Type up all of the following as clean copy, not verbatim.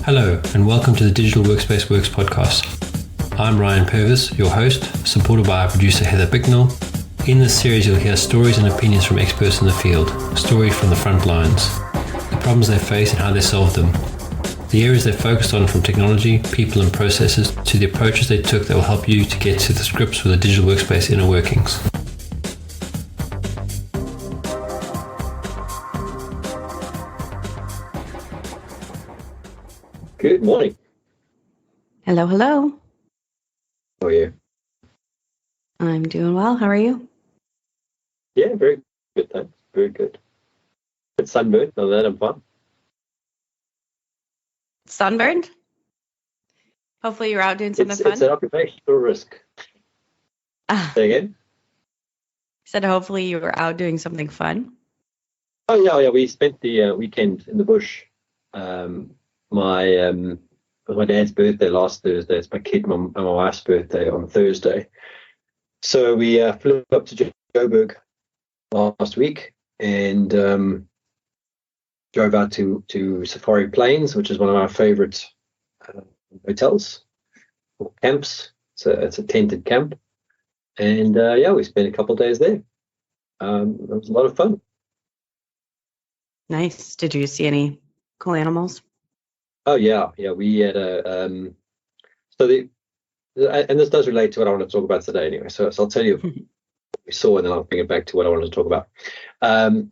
Hello, and welcome to the Digital Workspace Works podcast. I'm Ryan Purvis, your host, supported by our producer Heather Bicknell. In this series, you'll hear stories and opinions from experts in the field, stories from the front lines, the problems they face and how they solved them, the areas they focused on from technology, people and processes, to the approaches they took that will help you to get to the grips with the digital workspace inner workings. Good morning. Hello, hello. How are you? I'm doing well. How are you? Yeah, very good, thanks. Very good. Bit sunburned, other than that, I'm fine. Sunburned? Hopefully you're out doing something fun. It's an occupational risk. Say again? Said hopefully you were out doing something fun. Oh, yeah. We spent the weekend in the bush. It was my dad's birthday last Thursday. It's my kid and my wife's birthday on Thursday. So we flew up to Joburg last week and drove out to Safari Plains, which is one of our favorite hotels or camps. It's a tented camp. And we spent a couple of days there. It was a lot of fun. Nice. Did you see any cool animals? Oh yeah. We had and this does relate to what I want to talk about today anyway. So I'll tell you what we saw, and then I'll bring it back to what I wanted to talk about.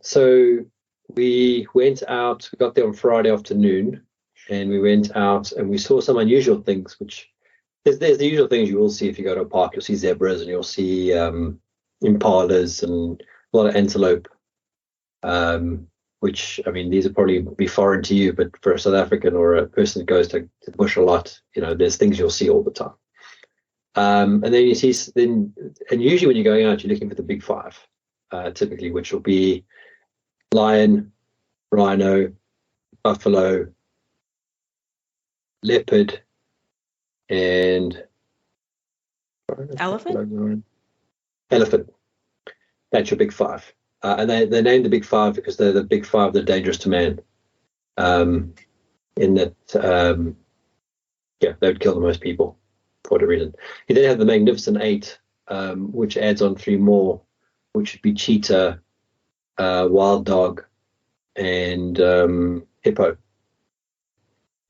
So we went out. We got there on Friday afternoon, and we went out and we saw some unusual things. Which there's the usual things you will see if you go to a park. You'll see zebras and you'll see impalas and a lot of antelope. Which, I mean, these are probably be foreign to you, but for a South African or a person that goes to the bush a lot, there's things you'll see all the time. And then you see, and usually when you're going out, you're looking for the big five, typically, which will be lion, rhino, buffalo, leopard, and Elephant. That's your big five. And they named the big five because they're the big five that are dangerous to man. In that, they would kill the most people for whatever reason. You then have the Magnificent Eight, which adds on three more, which would be cheetah, wild dog, and hippo.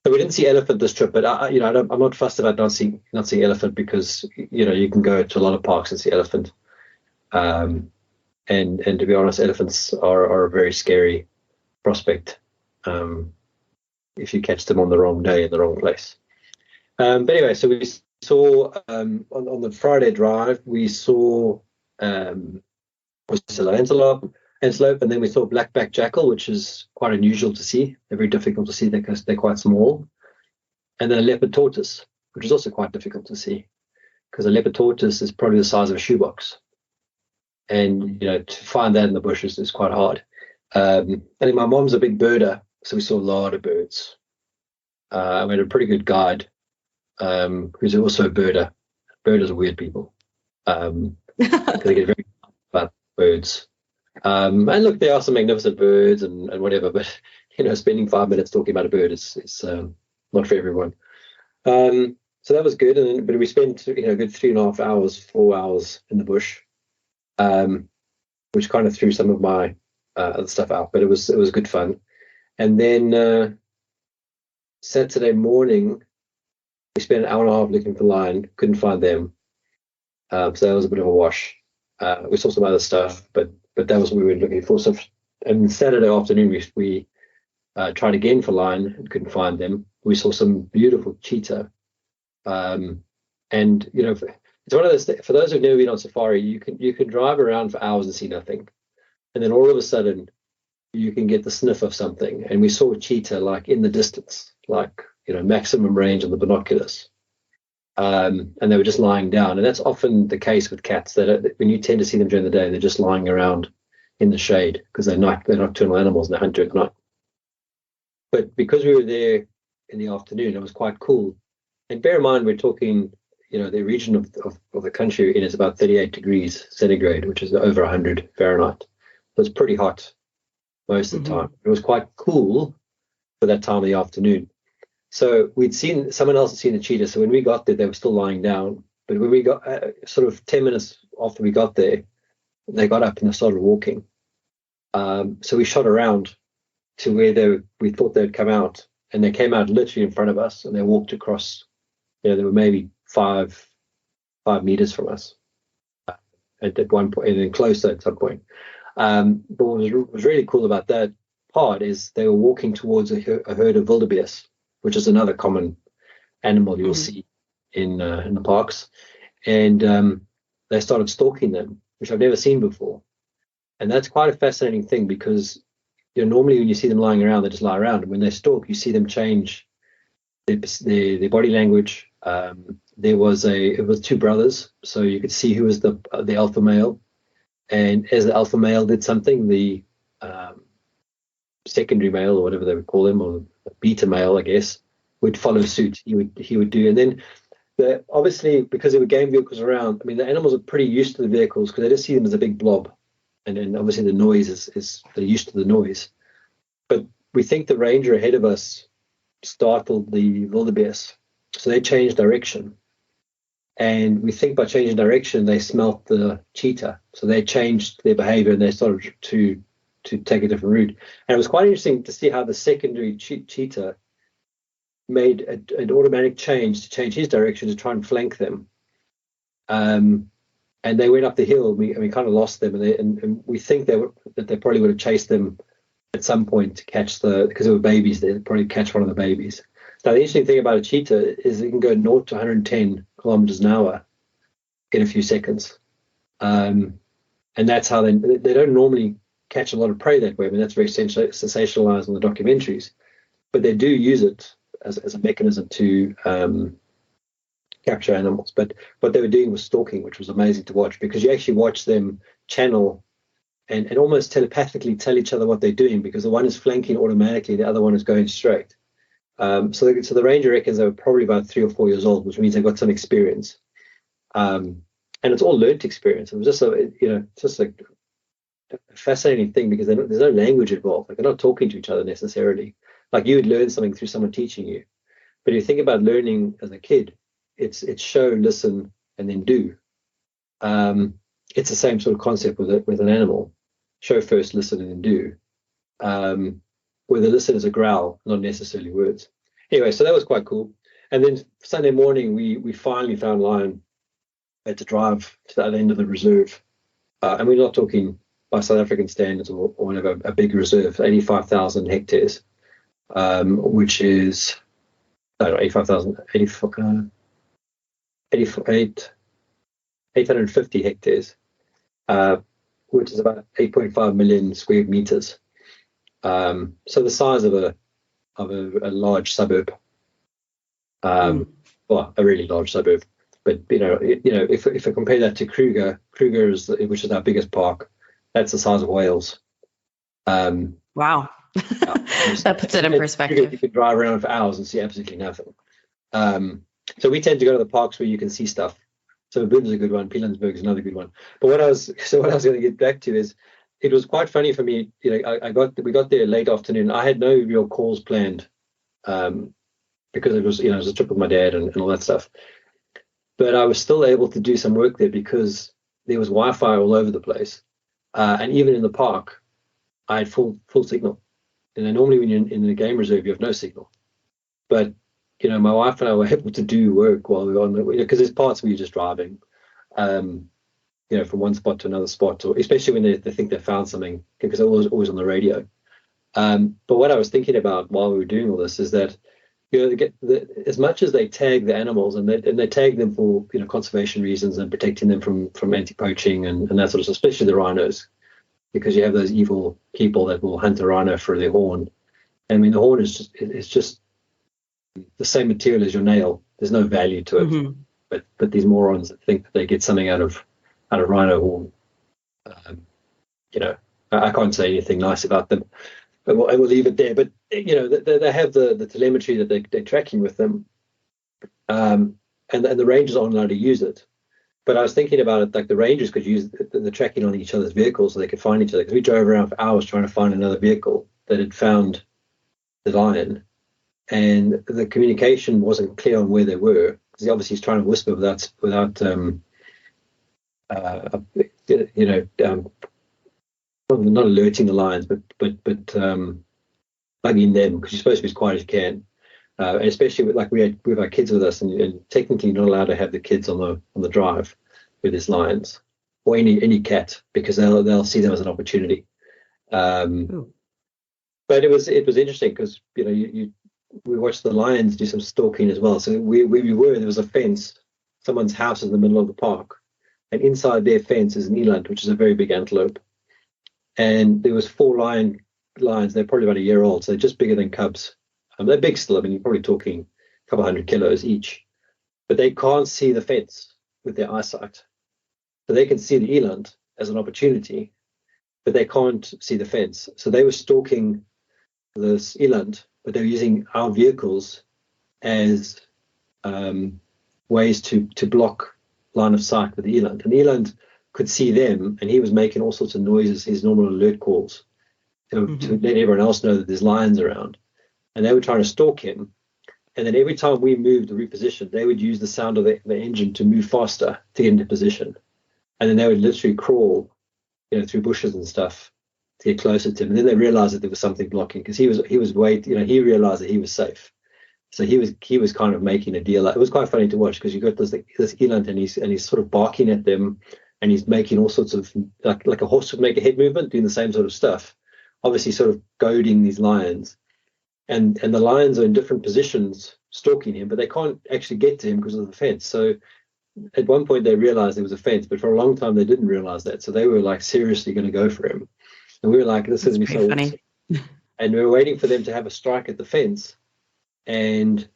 So we didn't see elephant this trip, but I'm not fussed about not seeing elephant because you can go to a lot of parks and see elephant. And to be honest, elephants are a very scary prospect if you catch them on the wrong day in the wrong place. But anyway, so we saw on the Friday drive, we saw antelope, and then we saw black-backed jackal, which is quite unusual to see. They're very difficult to see because they're quite small. And then a leopard tortoise, which is also quite difficult to see because a leopard tortoise is probably the size of a shoebox. And, to find that in the bushes is quite hard. And my mom's a big birder, so we saw a lot of birds. We had a pretty good guide who's also a birder. Birders are weird people. They get very about birds. And look, there are some magnificent birds and whatever, but, spending 5 minutes talking about a bird is not for everyone. So that was good. But we spent, a good 3.5 hours, 4 hours in the bush. Which kind of threw some of my other stuff out, but it was good fun. And then Saturday morning, we spent an hour and a half looking for lion, couldn't find them, so that was a bit of a wash. We saw some other stuff, but that was what we were looking for. So, and Saturday afternoon, we tried again for lion and couldn't find them. We saw some beautiful cheetah, and it's one of those things, for those who've never been on safari, you can drive around for hours and see nothing. And then all of a sudden, you can get the sniff of something. And we saw cheetah like in the distance, like, maximum range on the binoculars. And they were just lying down. And that's often the case with cats, that when you tend to see them during the day, they're just lying around in the shade because they're nocturnal animals and they hunt during the night. But because we were there in the afternoon, it was quite cool. And bear in mind, we're talking, the region of the country is about 38 degrees centigrade, which is over 100 Fahrenheit. So it's pretty hot most of the time. It was quite cool for that time of the afternoon. So someone else had seen the cheetah. So when we got there, they were still lying down. But when we got sort of 10 minutes after we got there, they got up and they started walking. So we shot around to where we thought they'd come out, and they came out literally in front of us, and they walked across. They were maybe 5 meters from us at one point, and then closer at some point. But what was really cool about that part is they were walking towards a herd of wildebeest, which is another common animal you'll see in the parks, and they started stalking them, which I've never seen before. And that's quite a fascinating thing, because normally when you see them lying around, they just lie around. And when they stalk, you see them change their body language. It was two brothers, so you could see who was the alpha male, and as the alpha male did something, the secondary male, or whatever they would call him, or beta male, I guess, would follow suit. He would do, and then obviously, because there were game vehicles around, I mean, the animals are pretty used to the vehicles because they just see them as a big blob, and then obviously the noise is they're used to the noise. But we think the ranger ahead of us startled the wildebeest, so they changed direction. And we think by changing direction, they smelt the cheetah. So they changed their behavior and they started to take a different route. And it was quite interesting to see how the secondary cheetah made an automatic change to change his direction to try and flank them. And they went up the hill. We kind of lost them. And we think that they probably would have chased them at some point to catch because they were babies. They'd probably catch one of the babies. Now, the interesting thing about a cheetah is it can go 0 to 110 kilometers an hour in a few seconds. And that's how they don't normally catch a lot of prey that way. I mean, that's very sensationalized in the documentaries. But they do use it as a mechanism to capture animals. But what they were doing was stalking, which was amazing to watch, because you actually watch them channel and almost telepathically tell each other what they're doing, because the one is flanking automatically, the other one is going straight. So the ranger reckons they were probably about 3 or 4 years old, which means they got some experience, and it's all learned experience. It was just like a fascinating thing, because there's no language involved. Like, they're not talking to each other necessarily. Like, you would learn something through someone teaching you, but if you think about learning as a kid, it's show, listen, and then do. It's the same sort of concept with an animal: show first, listen, and then do. Where the listen is a growl, not necessarily words. Anyway, so that was quite cool. And then Sunday morning, we finally found lion. We had to drive to the other end of the reserve. And we're not talking by South African standards or whatever, a big reserve, 85,000 hectares, which is, I don't know, 850 hectares, which is about 8.5 million square meters. So the size of a large suburb, well, a really large suburb. But if I compare that to Kruger which is our biggest park, that's the size of Wales. Wow, that puts it in perspective. You could drive around for hours and see absolutely nothing. So we tend to go to the parks where you can see stuff. So Boom is a good one. Pilanesberg is another good one. But what I was going to get back to is, it was quite funny for me. We got there late afternoon. I had no real calls planned, because it was a trip with my dad and all that stuff. But I was still able to do some work there because there was Wi-Fi all over the place, and even in the park, I had full signal. And then normally when you're in the game reserve, you have no signal. But my wife and I were able to do work while we were on because there's parts where you're just driving. From one spot to another spot, or especially when they think they found something, because they're always on the radio. But what I was thinking about while we were doing all this is that, as much as they tag the animals, and they tag them for conservation reasons and protecting them from anti-poaching and that sort of stuff, especially the rhinos, because you have those evil people that will hunt a rhino for their horn. I mean, the horn is just the same material as your nail. There's no value to it. Mm-hmm. But these morons that think that they get something out of rhino horn, I can't say anything nice about them, but I will leave it there. But they have the telemetry that they're tracking with them, and the rangers aren't allowed to use it. But I was thinking about it, like the rangers could use the tracking on each other's vehicles so they could find each other. Because we drove around for hours trying to find another vehicle that had found the lion, and the communication wasn't clear on where they were, because obviously he's trying to whisper without not alerting the lions, but bugging them, because you're supposed to be as quiet as you can. And especially we have our kids with us, and technically not allowed to have the kids on the drive with these lions or any cat, because they'll see them as an opportunity. But it was interesting, because we watched the lions do some stalking as well. So where we were, there was a fence. Someone's house in the middle of the park, and inside their fence is an eland, which is a very big antelope. And there was 4 lions. They're probably about a year old, so they're just bigger than cubs. They're big still. I mean, you're probably talking a couple 100 kilos each, but they can't see the fence with their eyesight. So they can see the eland as an opportunity, but they can't see the fence. So they were stalking this eland, but they were using our vehicles as ways to block line of sight with the eland. And the eland could see them, and he was making all sorts of noises, his normal alert calls, to let everyone else know that there's lions around. And they were trying to stalk him. And then every time we moved or repositioned, they would use the sound of the engine to move faster to get into position. And then they would literally crawl, through bushes and stuff to get closer to him. And then they realized that there was something blocking, because he was he realized that he was safe. So he was kind of making a deal. It was quite funny to watch, because you got this eland, and he's sort of barking at them, and he's making all sorts of, like a horse would make a head movement, doing the same sort of stuff, obviously sort of goading these lions. And the lions are in different positions stalking him, but they can't actually get to him because of the fence. So at one point they realized there was a fence, but for a long time they didn't realize that. So they were like seriously going to go for him. And we were like, this is going to be so funny. Awesome. And we were waiting for them to have a strike at the fence and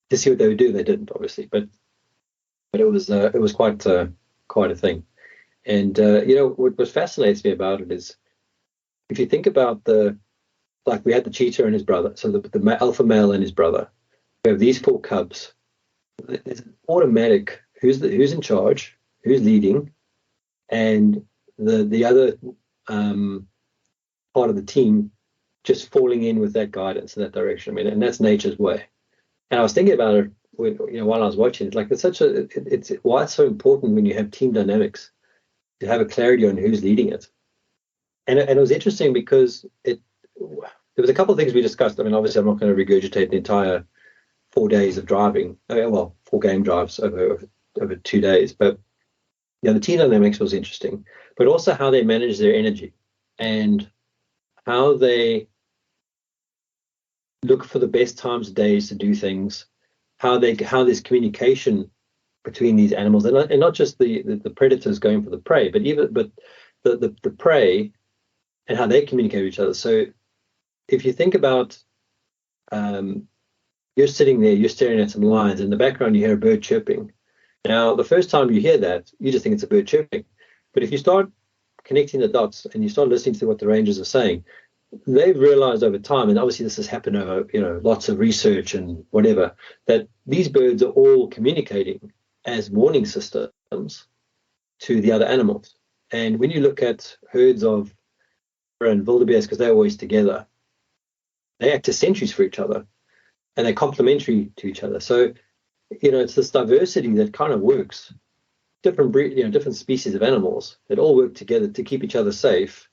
to see what they would do. They didn't, obviously, but it was quite a thing. And what fascinates me about it is, if you think about we had the cheetah and his brother, so the alpha male and his brother. We have these 4 cubs. There's an automatic who's in charge, who's leading, and the other part of the team just falling in with that guidance in that direction. I mean, and that's nature's way. And I was thinking about it while I was watching it. Like, it's why it's so important when you have team dynamics to have a clarity on who's leading it. And it was interesting, because there was a couple of things we discussed. I mean, obviously, I'm not going to regurgitate the entire 4 days of driving. 4 game drives over 2 days. But the team dynamics was interesting, but also how they manage their energy and how they look for the best times of days to do things. How there's communication between these animals, and not just the predators going for the prey, but the prey, and how they communicate with each other. So if you think about, you're sitting there, you're staring at some lions. In the background, you hear a bird chirping. Now, the first time you hear that, you just think it's a bird chirping. But if you start connecting the dots and you start listening to what the rangers are saying, they've realized over time, and obviously this has happened over lots of research and whatever, that these birds are all communicating as warning systems to the other animals. And when you look at herds of and wildebeest, because they're always together, they act as sentries for each other, and they're complementary to each other. So, it's this diversity that kind of works. Different species of animals that all work together to keep each other safe,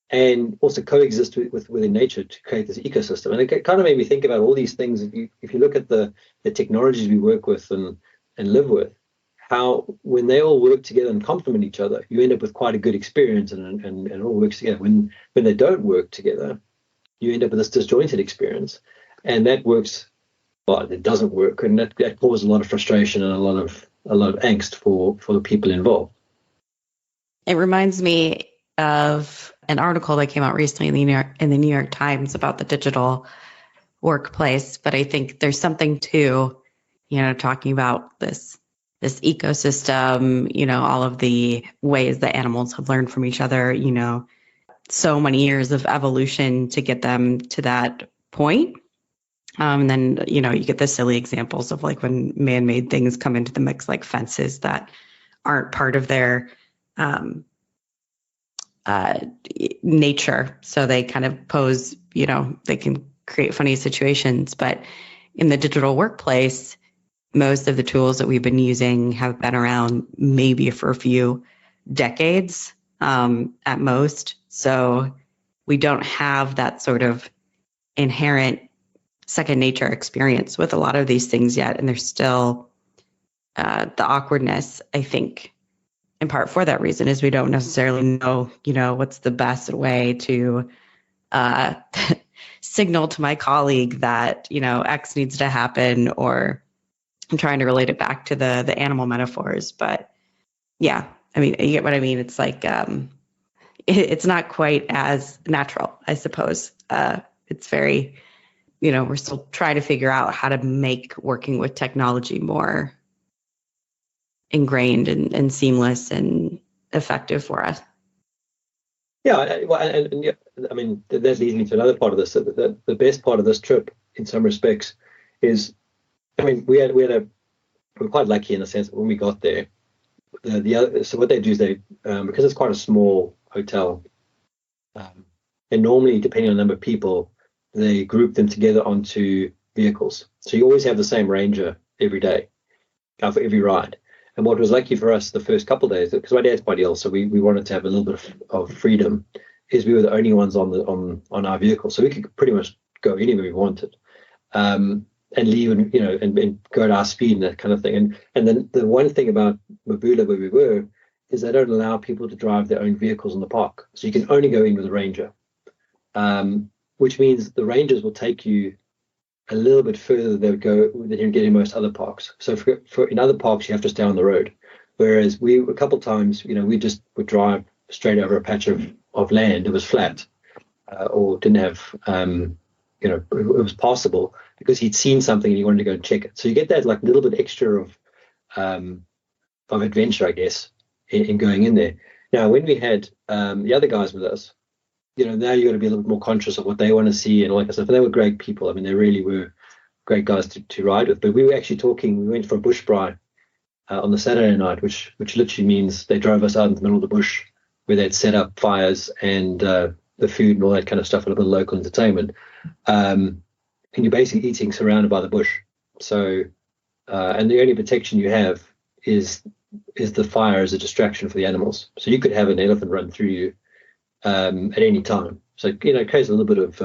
and also coexist within nature to create this ecosystem. And it kind of made me think about all these things. If you look at the technologies we work with and live with, how when they all work together and complement each other, you end up with quite a good experience, and it all works together. When they don't work together, you end up with this disjointed experience, and that works, well, it doesn't work, and that causes a lot of frustration and a lot of angst for the people involved. It reminds me of an article that came out recently in the New York Times about the digital workplace, but I think there's something to, talking about this ecosystem, all of the ways that animals have learned from each other, so many years of evolution to get them to that point. And then, you get the silly examples of like when man-made things come into the mix, like fences that aren't part of their nature. So they kind of pose, they can create funny situations. But in the digital workplace, most of the tools that we've been using have been around maybe for a few decades at most. So we don't have that sort of inherent second nature experience with a lot of these things yet. And there's still the awkwardness, I think, in part for that reason, is we don't necessarily know, what's the best way to signal to my colleague that, X needs to happen, or I'm trying to relate it back to the animal metaphors. But yeah, I mean, you get what I mean? It's like, it's not quite as natural, I suppose. It's very, we're still trying to figure out how to make working with technology more ingrained and seamless and effective for us. Yeah, I mean, that leads me to another part of this. The best part of this trip, in some respects, is, I mean, we're quite lucky in the sense that when we got there, so what they do is they, because it's quite a small hotel, and normally, depending on the number of people, they group them together onto vehicles. So you always have the same ranger every day for every ride. And what was lucky for us the first couple of days, because my dad's quite ill, so we wanted to have a little bit of freedom, is we were the only ones on our vehicle, so we could pretty much go anywhere we wanted, and leave and and go at our speed and that kind of thing. And then the one thing about Mabula, where we were, is they don't allow people to drive their own vehicles in the park, so you can only go in with a ranger, which means the rangers will take you a little bit further than you get in most other parks. So for in other parks, you have to stay on the road. Whereas a couple of times, we just would drive straight over a patch of land. It was flat, or didn't have, it was possible because he'd seen something and he wanted to go and check it. So you get that like little bit extra of adventure, I guess, in going in there. Now, when we had the other guys with us, now you got to be a little bit more conscious of what they want to see. And like I said, they were great people. I mean, they really were great guys to ride with. But we were actually we went for a bush braai on the Saturday night, which literally means they drove us out in the middle of the bush where they'd set up fires and the food and all that kind of stuff, and a bit of local entertainment. And you're basically eating surrounded by the bush. So, and the only protection you have is the fire as a distraction for the animals. So you could have an elephant run through you at any time. So, it creates a little bit of,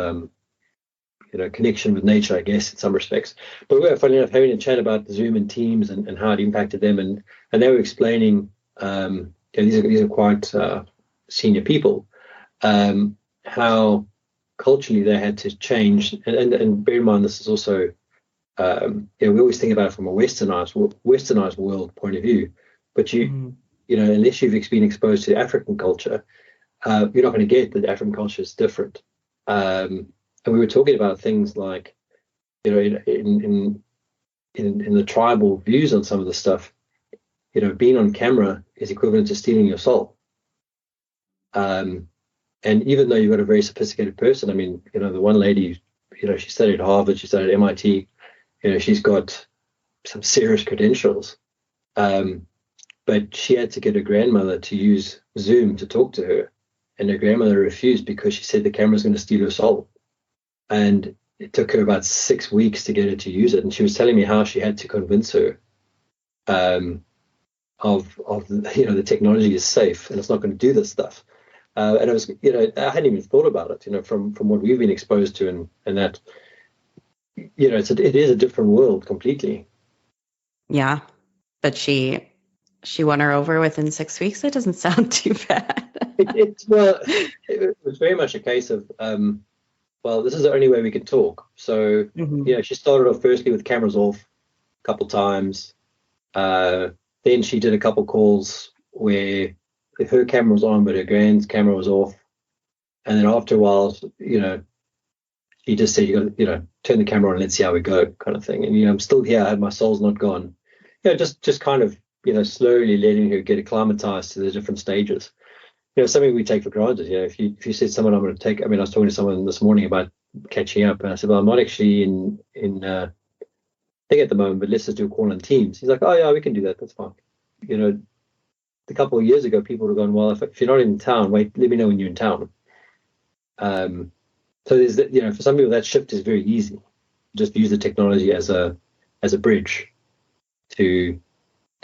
connection with nature, I guess, in some respects. But we were, funny enough, having a chat about Zoom and Teams and how it impacted them. And they were explaining, these are quite senior people, how culturally they had to change. And bear in mind, this is also, we always think about it from a westernized world point of view. But unless you've been exposed to African culture, you're not going to get that African culture is different. And we were talking about things like, in the tribal views on some of the stuff, being on camera is equivalent to stealing your soul. And even though you've got a very sophisticated person, I mean, the one lady, she studied at Harvard, she studied at MIT, she's got some serious credentials. But she had to get her grandmother to use Zoom to talk to her. And her grandmother refused because she said the camera's going to steal her soul. And it took her about 6 weeks to get her to use it. And she was telling me how she had to convince her of the technology is safe and it's not going to do this stuff. And it was, I hadn't even thought about it, from what we've been exposed to, and that, it is a different world completely. Yeah, but she won her over within 6 weeks. That doesn't sound too bad. It was very much a case of, this is the only way we can talk. So, she started off firstly with cameras off a couple times. Then she did a couple calls where her camera was on, but her grand's camera was off. And then after a while, she just said, you got to, turn the camera on and let's see how we go, kind of thing. And, I'm still here. My soul's not gone. Just kind of, slowly letting her get acclimatized to the different stages. Something we take for granted. If you said someone I'm going to take, I was talking to someone this morning about catching up, and I said, well, I'm not actually in thing at the moment, but let's just do a call on Teams. He's like, oh yeah, we can do that. That's fine. A couple of years ago, people would have gone, well, if you're not in town, wait, let me know when you're in town. So there's that, for some people that shift is very easy. Just use the technology as a bridge to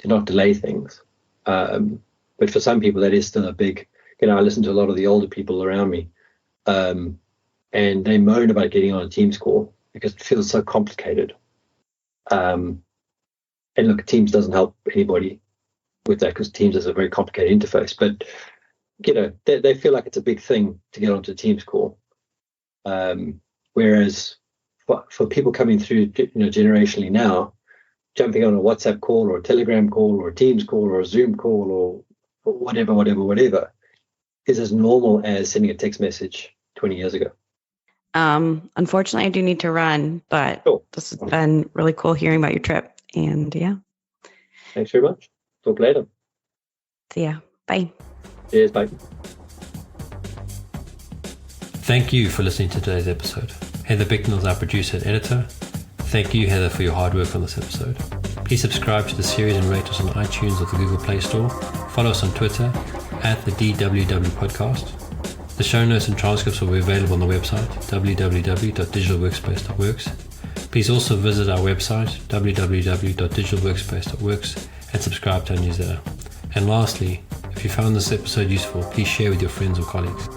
not delay things. But for some people that is still a big. I listen to a lot of the older people around me, and they moan about getting on a Teams call because it feels so complicated. And look, Teams doesn't help anybody with that because Teams is a very complicated interface. But they feel like it's a big thing to get onto a Teams call. Whereas for people coming through, generationally now, jumping on a WhatsApp call or a Telegram call or a Teams call or a Zoom call or whatever is as normal as sending a text message 20 years ago. Unfortunately, I do need to run, but This has been really cool hearing about your trip. And yeah. Thanks very much. Talk later. See ya. Bye. Cheers. Bye. Thank you for listening to today's episode. Heather Bicknell is our producer and editor. Thank you, Heather, for your hard work on this episode. Please subscribe to the series and rate us on iTunes or the Google Play Store. Follow us on Twitter @the DWW Podcast. The show notes and transcripts will be available on the website www.digitalworkspace.works. Please also visit our website www.digitalworkspace.works and subscribe to our newsletter. And lastly, if you found this episode useful, please share with your friends or colleagues.